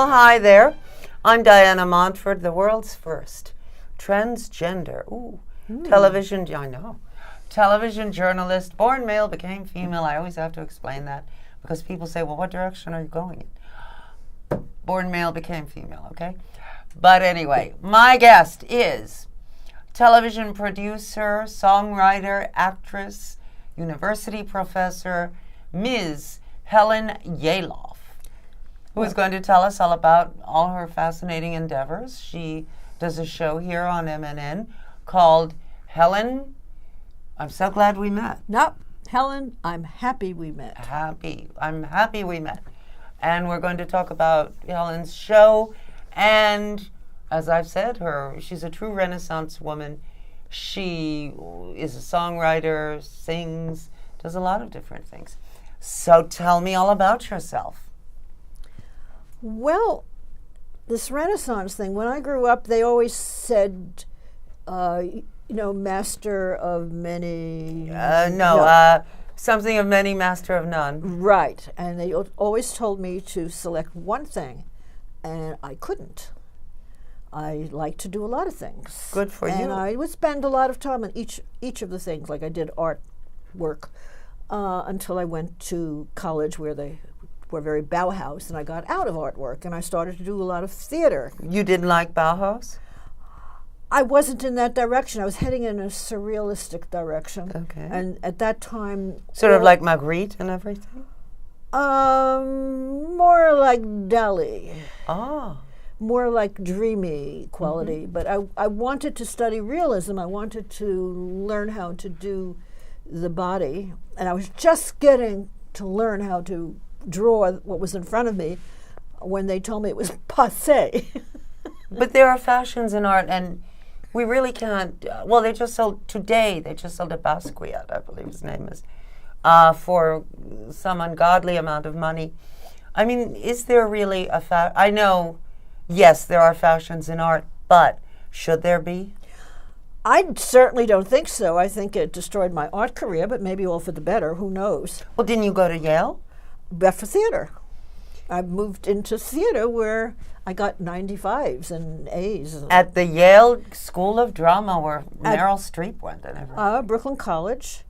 Well, hi there. I'm Diana Montford, the world's first transgender television. I know. Television journalist, born male, became female. I always have to explain that because people say, well, what direction are you going in? Born male, became female, okay? But anyway, my guest is television producer, songwriter, actress, university professor, Ms. Helen Yalof, who is going to tell us all about all her fascinating endeavors. She does a show here on MNN called Helen, I'm so glad we met. No, Helen, I'm happy we met. I'm happy we met. And we're going to talk about Helen's show. And as I've said, she's a true Renaissance woman. She is a songwriter, sings, does a lot of different things. So tell me all about yourself. Well, this Renaissance thing, when I grew up, they always said, master of many. Something of many, master of none. Right. And they always told me to select one thing, and I couldn't. I like to do a lot of things. Good for you. And I would spend a lot of time on each of the things, like I did art work, until I went to college where they were very Bauhaus, and I got out of artwork, and I started to do a lot of theater. You didn't like Bauhaus? I wasn't in that direction. I was heading in a surrealistic direction. Okay. And at that time... Sort of like Magritte and everything? More like Dali. Ah. More like dreamy quality. Mm-hmm. But I wanted to study realism. I wanted to learn how to do the body. And I was just getting to learn how to draw what was in front of me when they told me it was passé. But there are fashions in art, and we really can't. They just sold a Basquiat, I believe his name is, for some ungodly amount of money. I mean, is there really I know, yes, there are fashions in art, but should there be? I certainly don't think so. I think it destroyed my art career, but maybe all for the better. Who knows? Well, didn't you go to Yale? But for theater. I moved into theater where I got 95s and A's. At the Yale School of Drama where Meryl Streep went and everything. Brooklyn College.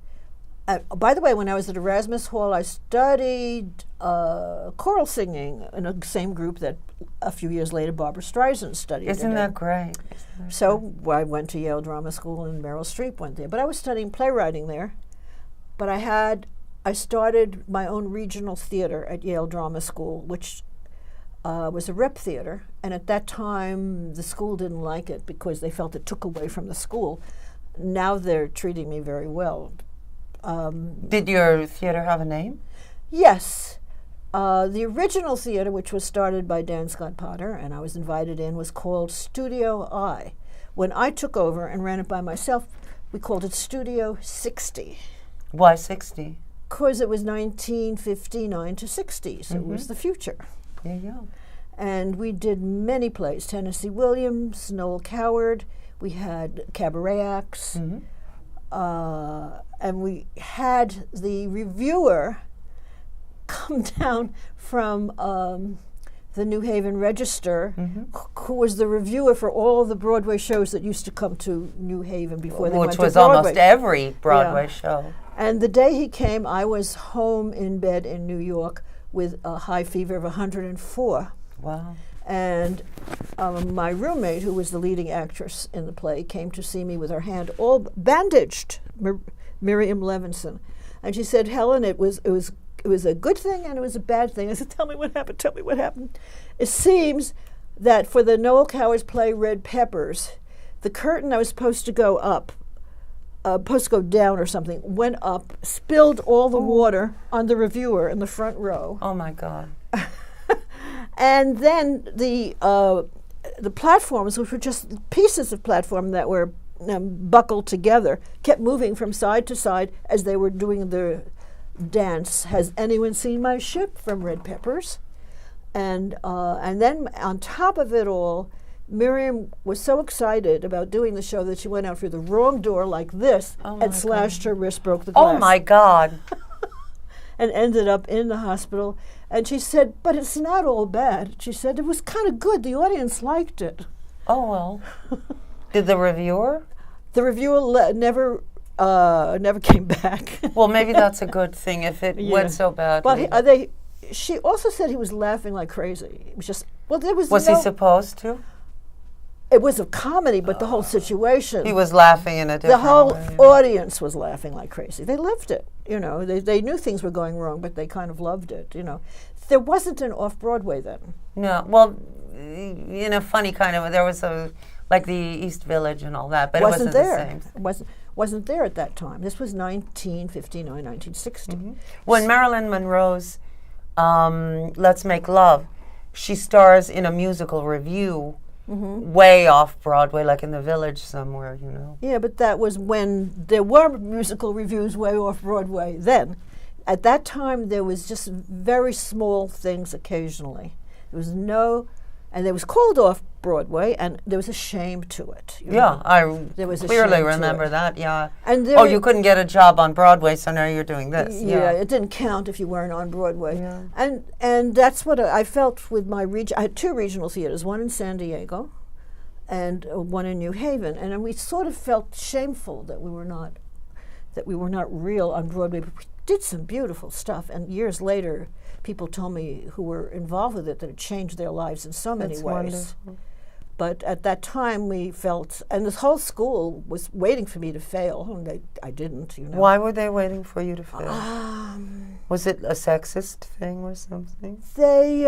By the way, when I was at Erasmus Hall, I studied choral singing in the same group that a few years later Barbra Streisand studied. Isn't that great? I went to Yale Drama School and Meryl Streep went there. But I was studying playwriting there. But I started my own regional theater at Yale Drama School, which was a rep theater. And at that time, the school didn't like it because they felt it took away from the school. Now they're treating me very well. Did your theater have a name? Yes. The original theater, which was started by Dan Scott Potter, and I was invited in, was called Studio I. When I took over and ran it by myself, we called it Studio 60. Why 60? Because it was 1959 to 60, so it was the future. There you go. And we did many plays, Tennessee Williams, Noel Coward, we had cabaret acts, and we had the reviewer come down from the New Haven Register, who was the reviewer for all the Broadway shows that used to come to New Haven before they went to Broadway. Which was almost every Broadway show. And the day he came, I was home in bed in New York with a high fever of 104. Wow. And my roommate, who was the leading actress in the play, came to see me with her hand all bandaged, Miriam Levinson. And she said, Helen, it was a good thing and it was a bad thing. I said, tell me what happened. It seems that for the Noel Coward's play Red Peppers, the curtain that was supposed to go up, supposed to go down or something, went up, spilled all the water on the reviewer in the front row. Oh my God. And then the platforms, which were just pieces of platform that were buckled together, kept moving from side to side as they were doing the dance. Has anyone seen my ship from Red Peppers? And then on top of it all, Miriam was so excited about doing the show that she went out through the wrong door like this and slashed her wrist, broke the glass. Oh my God. and ended up in the hospital. And she said, but it's not all bad. She said, it was kind of good. The audience liked it. Oh, well. Did the reviewer? The reviewer never came back. Well, maybe that's a good thing if it went so badly. But she also said he was laughing like crazy. It was just, well, there was Was he supposed to? It was a comedy, but the whole situation. He was laughing in a different The whole way. audience was laughing like crazy. They loved it. They knew things were going wrong, but they kind of loved it. There wasn't an off-Broadway then. No, well, in a funny kind of, there was like the East Village and all that, but it wasn't there. The same thing. Wasn't there at that time. This was 1959, 1960. Mm-hmm. When Marilyn Monroe's Let's Make Love, she stars in a musical review way off Broadway, like in the Village somewhere, Yeah, but that was when there were musical reviews way off Broadway then. At that time, there was just very small things occasionally. There was and it was called off Broadway, and there was a shame to it. I was a clearly shame to remember it. that, yeah. And you couldn't get a job on Broadway, so now you're doing this. Yeah, it didn't count if you weren't on Broadway. Yeah. And that's what I felt with my region. I had two regional theaters, one in San Diego and one in New Haven. And then we sort of felt shameful that we were not real on Broadway. But we did some beautiful stuff. And years later, people told me who were involved with it that it changed their lives in so many ways. Wonderful. But at that time, we felt, and this whole school was waiting for me to fail, and I didn't. Why were they waiting for you to fail? Was it a sexist thing or something? They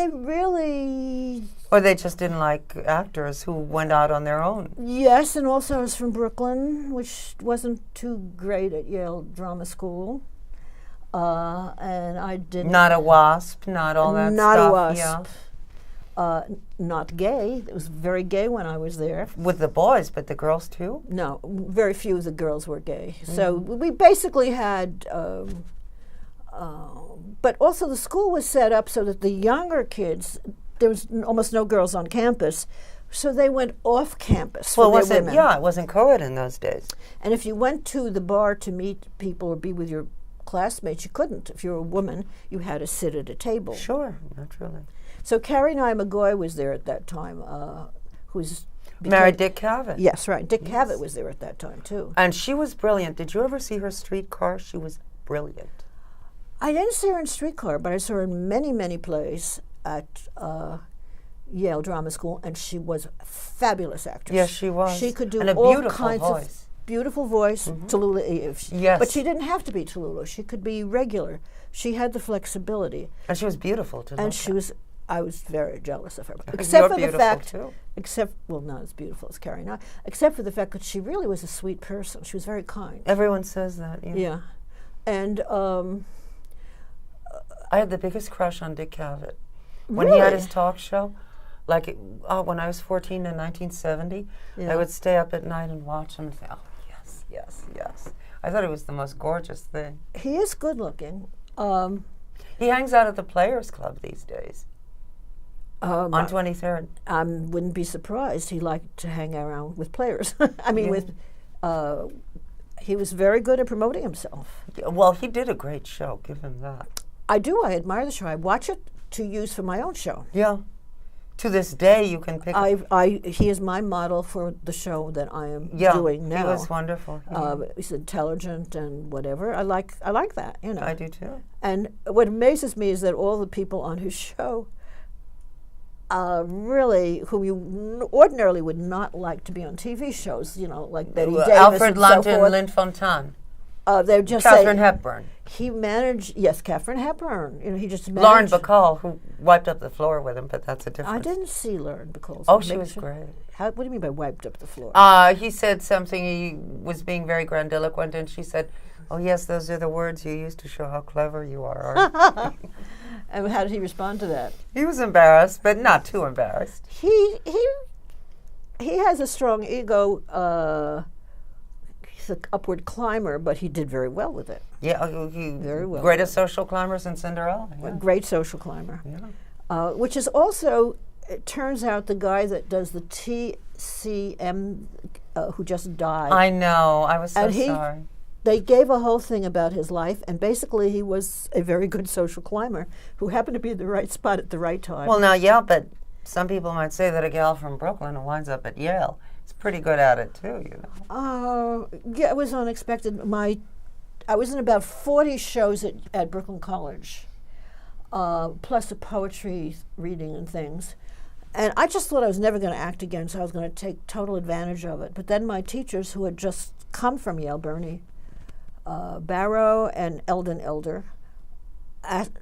really. Or they just didn't like actors who went out on their own. Yes, and also I was from Brooklyn, which wasn't too great at Yale Drama School. And I didn't. Not a WASP, not all that not stuff. A WASP. Yeah. Not gay. It was very gay when I was there. With the boys, but the girls too? No, very few of the girls were gay. So we basically had, but also the school was set up so that the younger kids, there was almost no girls on campus, so they went off campus for their women. Yeah, it wasn't co-ed in those days. And if you went to the bar to meet people or be with your classmates, you couldn't. If you were a woman, you had to sit at a table. Sure, naturally. So Carrie Nye McGoy was there at that time, who's married Dick Cavett. Yes, right. Dick Cavett was there at that time too. And she was brilliant. Did you ever see her Streetcar? She was brilliant. I didn't see her in Streetcar, but I saw her in many, many plays at Yale Drama School, and she was a fabulous actress. Yes, she was. She could do and a all beautiful kinds voice. of beautiful voice. Tallulah, yes. But she didn't have to be Tallulah. She could be regular. She had the flexibility. And she was beautiful to look And she at. was. I was very jealous of her, You're except for the beautiful fact. too. Not as beautiful as Carrie Nye. Except for the fact that she really was a sweet person. She was very kind. Everyone says that. Yeah. Yeah, and I had the biggest crush on Dick Cavett. When really? he had his talk show, when I was 14 in 1970, I would stay up at night and watch him and say, oh, yes, yes, yes. I thought it was the most gorgeous thing. He is good looking. He hangs out at the Players Club these days. On 23rd. I wouldn't be surprised. He liked to hang around with players. He was very good at promoting himself. Yeah, well, he did a great show, give him that. I do. I admire the show. I watch it to use for my own show. Yeah. To this day, you can pick he is my model for the show that I am doing now. He was wonderful. He's intelligent and whatever. I like that, I do too. And what amazes me is that all the people on his show really, whom you ordinarily would not like to be on TV shows, like Betty Davis Alfred and Lunt so and forth. Lynn Fontanne. They're just Katharine Hepburn. He managed, yes, Katharine Hepburn. He just managed. Lauren Bacall, who wiped up the floor with him, but that's a difference. I didn't see Lauren Bacall. Oh, she was great. What do you mean by wiped up the floor? He said something, he was being very grandiloquent, and she said, oh, yes, those are the words you use to show how clever you are. And how did he respond to that? He was embarrassed, but not too embarrassed. He has a strong ego. He's an upward climber, but he did very well with it. Yeah, very well. Greatest social climber since Cinderella. Yeah. A great social climber. Yeah. Which is also, it turns out, the guy that does the TCM, who just died. I know. I was so and sorry. they gave a whole thing about his life, and basically he was a very good social climber who happened to be at the right spot at the right time. Well, now, yeah, but some people might say that a gal from Brooklyn who winds up at Yale is pretty good at it too, you know. Yeah, it was unexpected. I was in about 40 shows at Brooklyn College, plus a poetry reading and things. And I just thought I was never going to act again, so I was going to take total advantage of it. But then my teachers, who had just come from Yale, Bernie Barrow and Eldon Elder,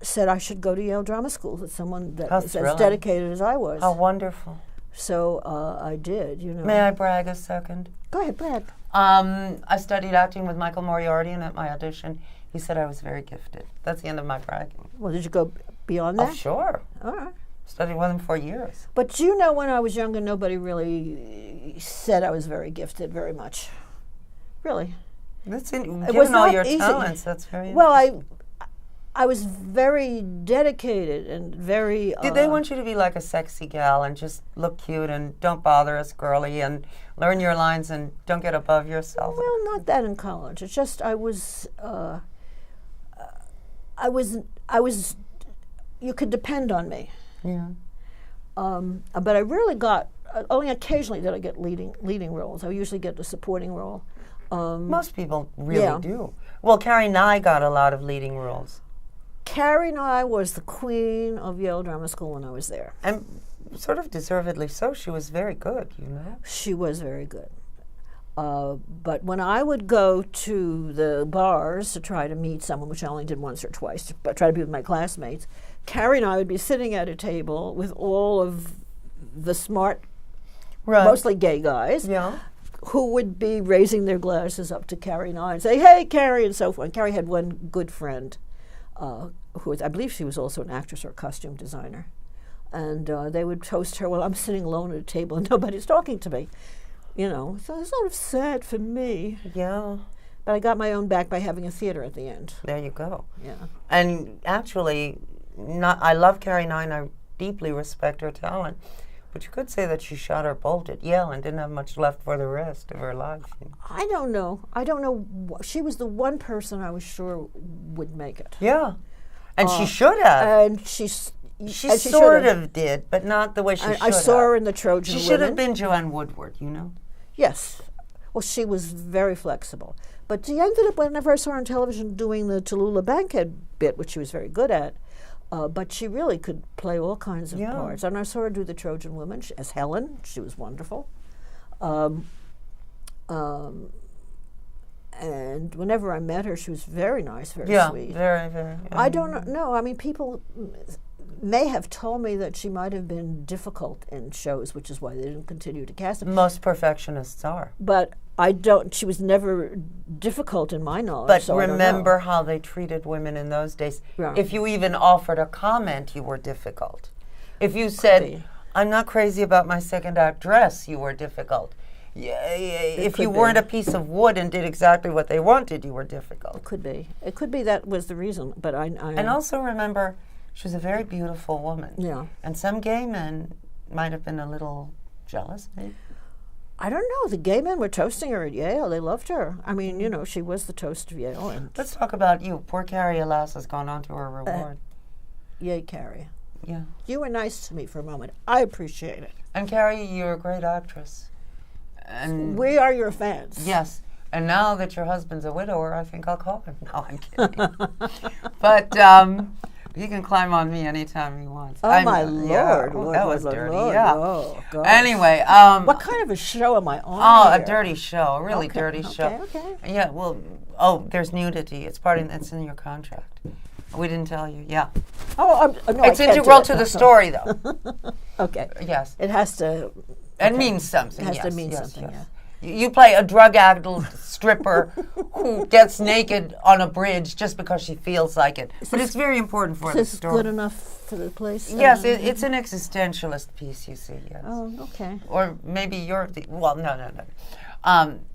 said I should go to Yale Drama School with someone that was as dedicated as I was. How wonderful. So I did, you know. May I brag a second? Go ahead, brag. I studied acting with Michael Moriarty, and at my audition, he said I was very gifted. That's the end of my bragging. Well, did you go beyond that? Oh, sure. All right. Studied with him for years. But you know, when I was younger, nobody really said I was very gifted, very much. Really. That's given was all not your easy. talents, that's very Well, I was very dedicated and very... Did they want you to be like a sexy gal and just look cute and don't bother us, girly, and learn your lines and don't get above yourself? Well, not that in college. It's just I was, you could depend on me. Yeah. But I really got, only occasionally did I get leading roles. I usually get the supporting role. Most people really do. Well, Carrie Nye got a lot of leading roles. Carrie Nye was the queen of Yale Drama School when I was there. And sort of deservedly so. She was very good, you know. She was very good. But when I would go to the bars to try to meet someone, which I only did once or twice, but try to be with my classmates, Carrie and I would be sitting at a table with all of the smart, mostly gay guys, who would be raising their glasses up to Carrie and I and say, "Hey, Carrie," and so forth. And Carrie had one good friend, who was, I believe she was also an actress or a costume designer. And they would toast her, "Well, I'm sitting alone at a table and nobody's talking to me." You know, so it's sort of sad for me. Yeah. But I got my own back by having a theater at the end. There you go. Yeah. And actually, I love Carrie Nye and I deeply respect her talent. But you could say that she shot her bolt at Yale and didn't have much left for the rest of her life. I don't know. She was the one person I was sure would make it. Yeah. And she should have. And she sort of did, but not the way she should have. I saw her in the Trojan Women. She should have been Joanne Woodward, you know? Yes. Well, she was very flexible. But she ended up, whenever I saw her on television, doing the Tallulah Bankhead bit, which she was very good at. But she really could play all kinds of parts. And I saw her do the Trojan Women as Helen. She was wonderful. And whenever I met her, she was very nice, very sweet. Very, very. I don't know. I mean, people may have told me that she might have been difficult in shows, which is why they didn't continue to cast her. Most perfectionists are. But she was never difficult in my knowledge. But so remember how they treated women in those days. Yeah. If you even offered a comment, you were difficult. If you said, "I'm not crazy about my second act dress," you were difficult. If you weren't a piece of wood and did exactly what they wanted, you were difficult. It could be. It could be that was the reason. But And also remember, she was a very beautiful woman. Yeah. And some gay men might have been a little jealous, maybe. I don't know. The gay men were toasting her at Yale. They loved her. I mean, you know, she was the toast of Yale. And let's talk about you. Poor Carrie Yalof has gone on to her reward. Yay, Carrie. Yeah. You were nice to me for a moment. I appreciate it. And Carrie, you're a great actress. And we are your fans. Yes. And now that your husband's a widower, I think I'll call him. No, I'm kidding. But he can climb on me anytime he wants. Oh, my Lord. Yeah. Lord, that was Lord, dirty. Lord. Yeah. Oh, gosh. Anyway. What kind of a show am I on? Oh, here? a dirty show. A really dirty show. Okay. Yeah, well, there's nudity. It's it's in your contract. We didn't tell you. Yeah. Oh, no, it's integral to the story, though. Okay. Yes. It has to. It means something. It has to mean something. Yes. Yeah. You play a drug-addled stripper who gets naked on a bridge just because she feels like it. But it's very important for the Is this story. good enough for the place? Yes, it's an existentialist piece, you see, yes. Oh, okay. Or maybe you're the, no.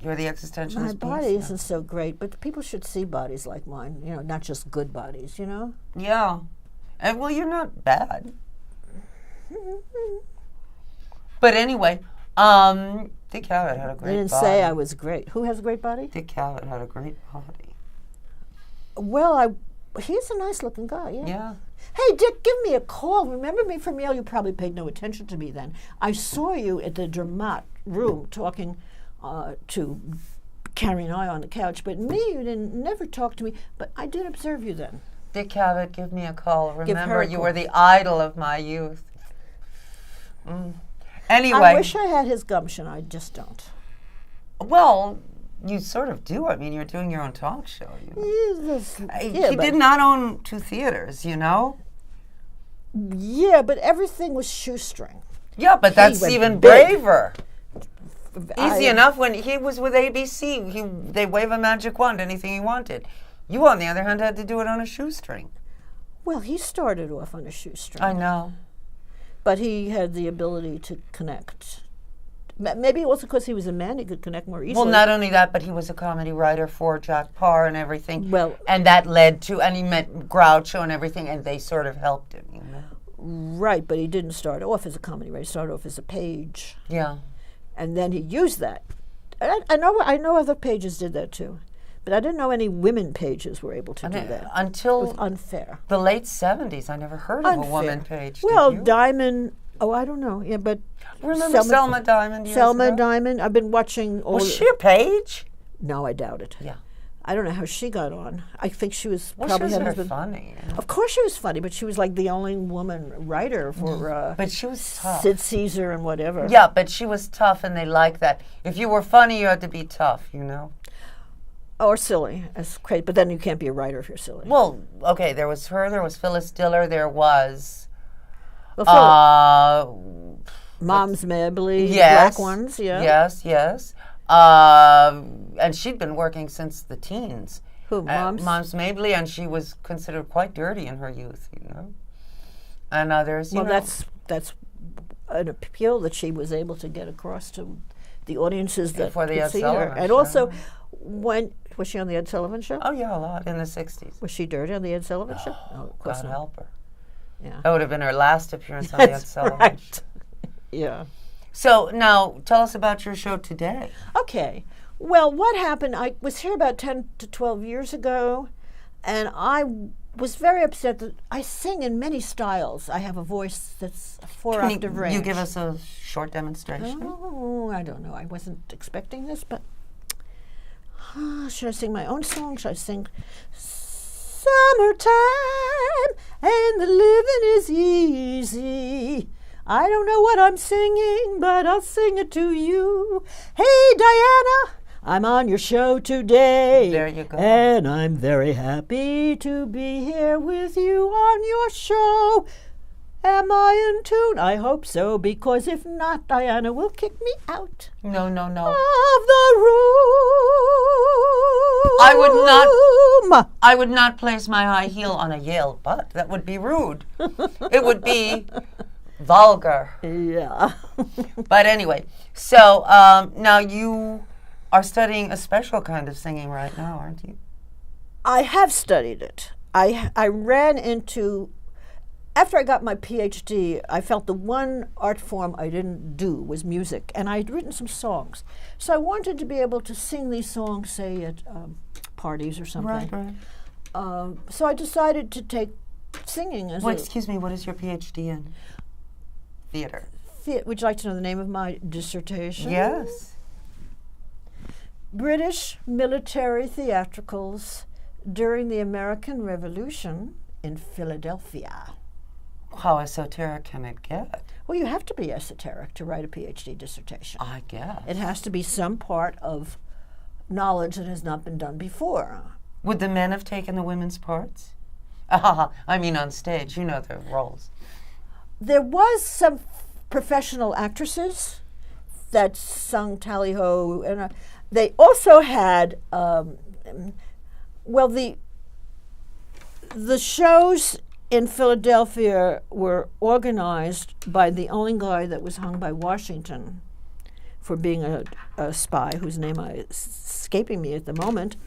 You're the existentialist My piece. body isn't so great, but people should see bodies like mine, you know, not just good bodies, you know? Yeah. And, well, you're not bad. But anyway, Dick Cavett had a great They didn't body. say I was great. Who has a great body? Dick Cavett had a great body. Well, he's a nice-looking guy, yeah. Yeah. Hey, Dick, give me a call. Remember me from Yale? You probably paid no attention to me then. I saw you at the Dramat room talking to Carrie and I on the couch, but me, you didn't never talk to me, but I did observe you then. Dick Cavett, give me a call. Give her Remember, a you call. were the idol of my youth. Anyway. I wish I had his gumption. I just don't. Well, you sort of do. I mean, you're doing your own talk show. He But did not own 2 theaters, you know? Yeah, but everything was shoestring. Yeah, but that's went even big. braver. Easy enough. When he was with ABC, they wave a magic wand, anything he wanted. You, on the other hand, had to do it on a shoestring. Well, he started off on a shoestring. I know. But he had the ability to connect. Maybe it was because he was a man, he could connect more easily. Well, not only that, but he was a comedy writer for Jack Parr and everything. Well, and that led to, and he met Groucho and everything, and they sort of helped him, you know? right, but he didn't start off as a comedy writer. He started off as a page. Yeah. And then he used that. I know other pages did that too. But I didn't know any women pages were able to do that. It Until was unfair. the late 70s, I never heard of a woman page. Well, did you? Diamond, I don't know. Yeah, but Remember Selma Diamond? years Selma ago? Diamond, I've been watching all Was she a page? No, I doubt it. Yeah. I don't know how she got on. I think she was Well, probably she had was a very husband. funny. You know? Of course she was funny, but she was like the only woman writer for But she was tough. Sid Caesar and whatever. Yeah, but she was tough, and they liked that. If you were funny, you had to be tough, you know? Or silly. That's great. But then you can't be a writer if you're silly. Well, okay, there was her, there was Phyllis Diller, there was... Well, Mom's Mabley, yes, black ones, yeah. Yes. And she'd been working since the teens. Who, Mom's? Mom's Mabley, and she was considered quite dirty in her youth, you know? And others, you Well, know... that's an appeal that she was able to get across to the audiences that For the could Ed see her. Sullivan And Show. also, was she on the Ed Sullivan Show? Oh, yeah, a lot, in the 60s. Was she dirty on the Ed Sullivan Show? No, of course God not. help her. Yeah. That would have been her last appearance on the Ed That's Sullivan right. Show. Yeah. So, now, tell us about your show today. Okay. Well, what happened, I was here about 10 to 12 years ago, and I was very upset that I sing in many styles. I have a voice that's a 4-octave range. You give us a short demonstration? Oh, I don't know. I wasn't expecting this, but should I sing my own song? Should I sing Summertime and the living is easy? I don't know what I'm singing, but I'll sing it to you. Hey, Diana, I'm on your show today. There you go. And I'm very happy to be here with you on your show. Am I in tune? I hope so, because if not, Diana will kick me out No. of the room. I would not place my high heel on a Yale butt. That would be rude. It would be vulgar. Yeah. But anyway, so now you are studying a special kind of singing right now, aren't you? I have studied it. I ran into, after I got my PhD, I felt the one art form I didn't do was music, and I'd written some songs. So I wanted to be able to sing these songs, say, at parties or something. Right. So I decided to take singing as Excuse me, what is your PhD in? Theater. Would you like to know the name of my dissertation? Yes. British military theatricals during the American Revolution in Philadelphia. How esoteric can it get? Well, you have to be esoteric to write a PhD dissertation. I guess. It has to be some part of knowledge that has not been done before. Would the men have taken the women's parts? I mean on stage, you know their roles. There was some professional actresses that sung Tally-Ho, and they also had, the shows in Philadelphia were organized by the only guy that was hung by Washington for being a spy, whose name is escaping me at the moment,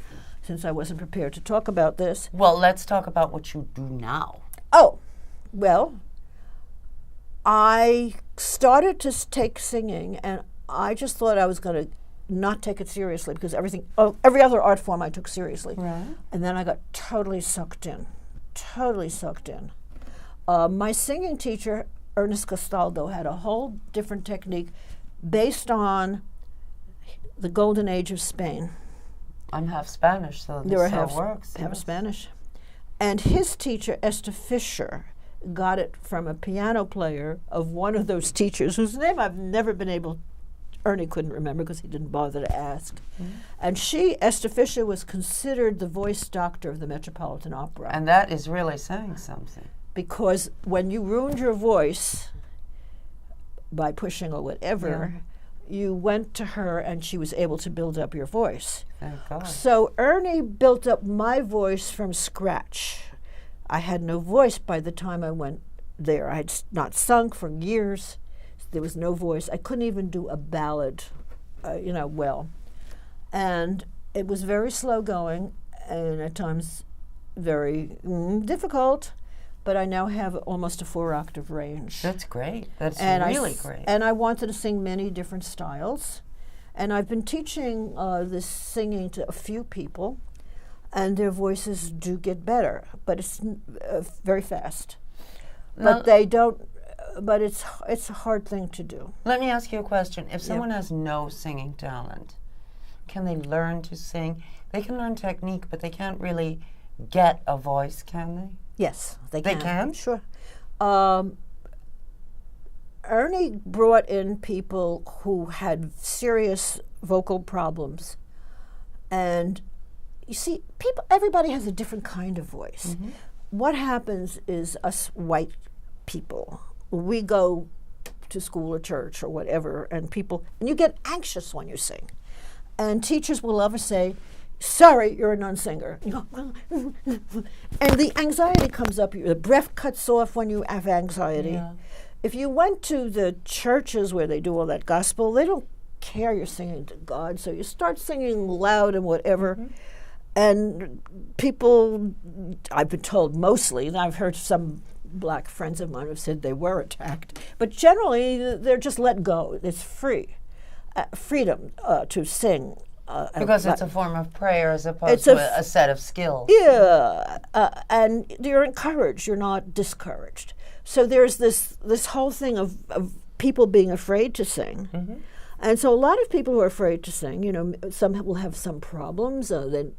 since I wasn't prepared to talk about this. Well, let's talk about what you do now. Oh, well, I started to take singing, and I just thought I was going to not take it seriously because every other art form I took seriously. Right. And then I got totally sucked in. My singing teacher, Ernest Castaldo, had a whole different technique based on the golden age of Spain. I'm half Spanish, so this works. Half Spanish. And his teacher, Esther Fisher, got it from a piano player of one of those teachers whose name I've never been able, Ernie couldn't remember because he didn't bother to ask. Mm-hmm. And Esther Fisher, was considered the voice doctor of the Metropolitan Opera. And that is really saying something. Because when you ruined your voice by pushing or whatever, you went to her and she was able to build up your voice. Thank God. So Ernie built up my voice from scratch. I had no voice by the time I went there. I had not sung for years. There was no voice. I couldn't even do a ballad, well. And it was very slow going and at times very difficult. But I now have almost a 4-octave range. That's great. That's really great. And I wanted to sing many different styles. And I've been teaching this singing to a few people, and their voices do get better, but it's very fast. But they don't. But it's a hard thing to do. Let me ask you a question. If someone has no singing talent, can they learn to sing? They can learn technique, but they can't really get a voice, can they? Yes, they can. They can? Sure. Ernie brought in people who had serious vocal problems. And you see, everybody has a different kind of voice. Mm-hmm. What happens is us white people, we go to school or church or whatever, and you get anxious when you sing. And teachers will ever say, sorry, you're a non-singer. You go, and the anxiety comes up. The breath cuts off when you have anxiety. Yeah. If you went to the churches where they do all that gospel, they don't care you're singing to God, so you start singing loud and whatever. Mm-hmm. And people, I've been told mostly, and I've heard some black friends of mine have said they were attacked, but generally they're just let go. It's freedom to sing. Because it's a form of prayer as opposed to a set of skills. Yeah, and you're encouraged. You're not discouraged. So there's this whole thing of people being afraid to sing. Mm-hmm. And so a lot of people who are afraid to sing, some will have some problems. And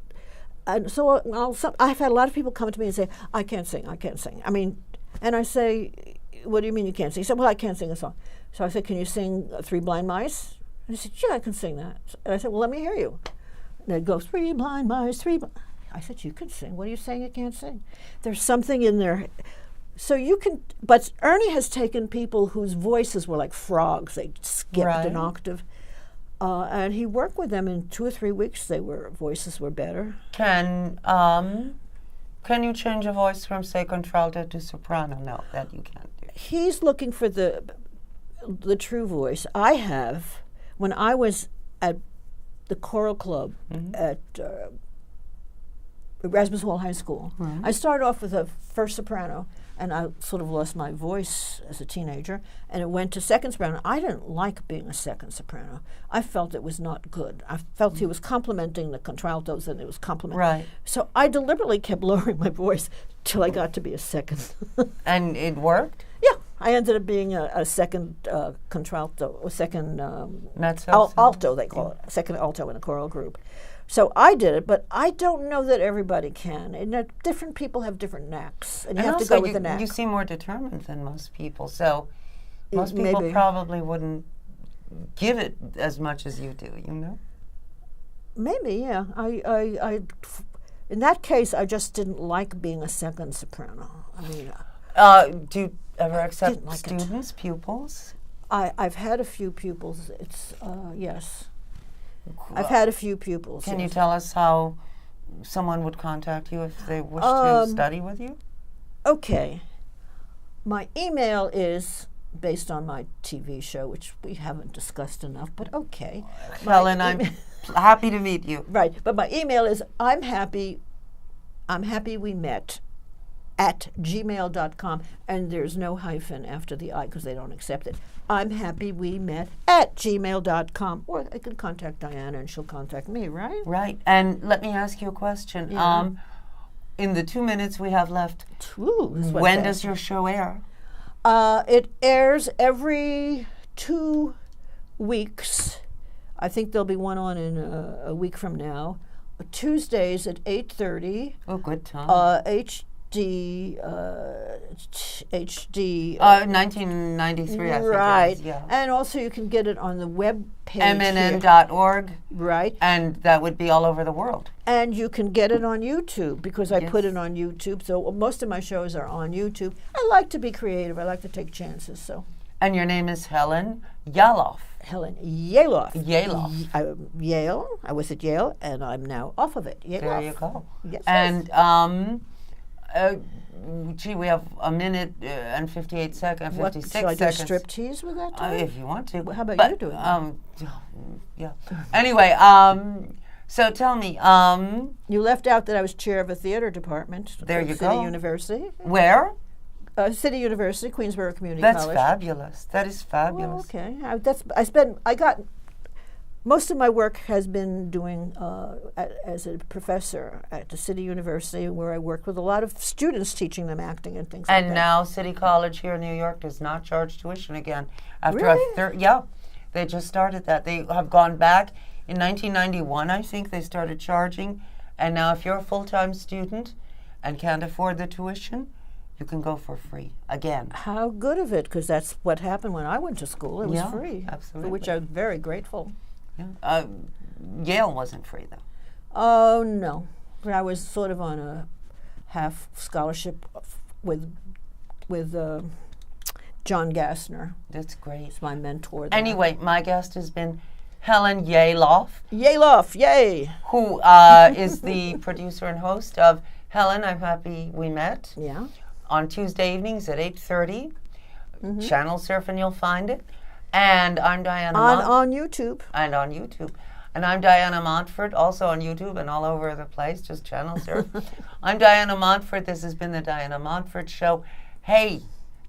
so I've had a lot of people come to me and say, I can't sing. I mean, and I say, what do you mean you can't sing? He said, well, I can't sing a song. So I said, can you sing Three Blind Mice? And he said, yeah, I can sing that. And I said, well, let me hear you. And it goes, three blind mice, I said, you can sing. What are you saying you can't sing? There's something in there. So you can, but Ernie has taken people whose voices were like frogs. They skipped an octave. And he worked with them in 2 or 3 weeks. Voices were better. Can you change a voice from, say, contralto to soprano? No, that you can't do. He's looking for the true voice. I have. When I was at the choral club at Erasmus Hall High School, I started off with a first soprano, and I sort of lost my voice as a teenager, and it went to second soprano. I didn't like being a second soprano. I felt it was not good. I felt he was complimenting the contraltos, and it was complimenting. Right. So I deliberately kept lowering my voice till I got to be a second. And it worked? Yeah. I ended up being a second contralto, or second alto, they call it, second alto in a choral group. So I did it, but I don't know that everybody can. And different people have different knacks, and you have to go with the knack. You seem more determined than most people, so most people probably wouldn't give it as much as you do, Maybe, yeah. I in that case, I just didn't like being a second soprano. I mean, do you ever accept students, pupils? I've had a few pupils. It's yes. I've had a few pupils. Can you tell us how someone would contact you if they wish to study with you? Okay. My email is based on my TV show, which we haven't discussed enough, but okay. Helen, I'm happy to meet you. Right, but my email is I'm happy we met @gmail.com, and there's no hyphen after the I because they don't accept it. I'm happy we met @gmail.com, or I can contact Diana and she'll contact me, right? Right. And let me ask you a question. Yeah. In the 2 minutes we have left, Ooh, this went when fast. does your show air? It airs every 2 weeks. I think there'll be one on in a week from now. Tuesdays at 8:30. Oh, good time. HD. 1993, I think. Right. It is, yeah. And also you can get it on the web page. MNN.org. Right. And that would be all over the world. And you can get it on YouTube because I put Yes. it on YouTube. So most of my shows are on YouTube. I like to be creative. I like to take chances. So And your name is Helen Yalof. Helen Yalof. Yalof. Yale. I was at Yale, and I'm now off of it. Yalof. There you go. Yes. And gee, we have a minute and 58 seconds, 56 Should I do a seconds. striptease with that time? If you want to. How about But, you doing that? Yeah. Anyway, so tell me, You left out that I was chair of a theater department There at you City go. University. where? City University, Queensborough Community That's College. fabulous. That is fabulous. Well, okay. I got most of my work has been doing as a professor at the City University, where I worked with a lot of students, teaching them acting and things like And that. now City College here in New York does not charge tuition again. After Really? yeah, they just started that. They have gone back in 1991. I think they started charging, and now if you're a full-time student and can't afford the tuition, you can go for free again. How good of it, because that's what happened when I went to school. It was Yeah, free, absolutely. for which I'm very grateful. Yeah. Yale wasn't free though. Oh, no. But I was sort of on a half scholarship with John Gassner. That's great. He's my mentor there. Anyway, my guest has been Helen Yalof, Yalof, yay! who is the producer and host of Helen, I'm Happy We Met, Yeah. on Tuesday evenings at 8:30. Channel surf and you'll find it. And I'm Diana On YouTube. and on YouTube. And I'm Diana Montford, also on YouTube and all over the place, just channel surf. I'm Diana Montford. This has been the Diana Montford Show. Hey,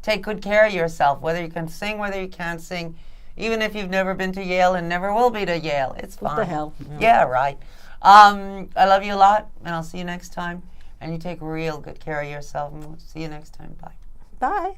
take good care of yourself, whether you can sing, whether you can't sing. Even if you've never been to Yale and never will be to Yale, it's fine. What the hell? Yeah, right. I love you a lot, and I'll see you next time. And you take real good care of yourself, and we'll see you next time. Bye. Bye.